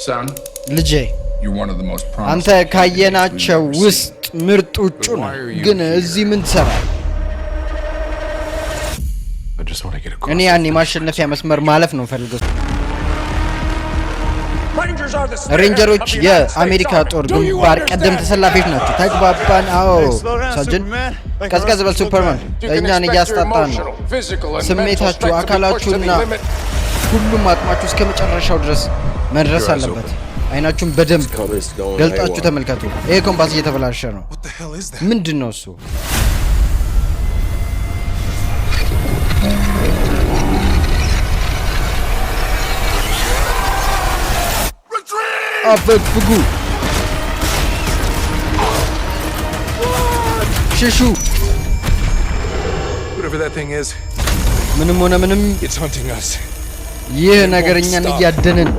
Son, ልጄ you're one of the most አንተ promising ካየናቸው ውስጥ ምርጥ ውጭ ነው ግን እዚህ ምን ትሰራለህ እኔ ያኔ ማሸነፊያ መስመር ማለፍ ነው ፈልገው ሬንጀሮች የአሜሪካ ጦር ግንባር ቀደም ተሰላፊዎች ናቸው ተግባባን አዎ ሳጅን ቀዝቀዝ በል ሱፐርማን እኛን እያስጣጣን ነው ስሜታችሁ አካላችሁና ሁሉም አቅማችሁ እስከ መጨረሻው ድረስ መድረስ አለበት አይናችሁን በደንብ ገልጣችሁ ተመልከቱ ይሄ ኮምፓስ እየተበላሸ ነው ምንድነው እሱ አፈግፍጉ ሽሹ whatever that thing is ምንም ሆነ ምንም it's hunting us ይህ ነገርኛን እያደነን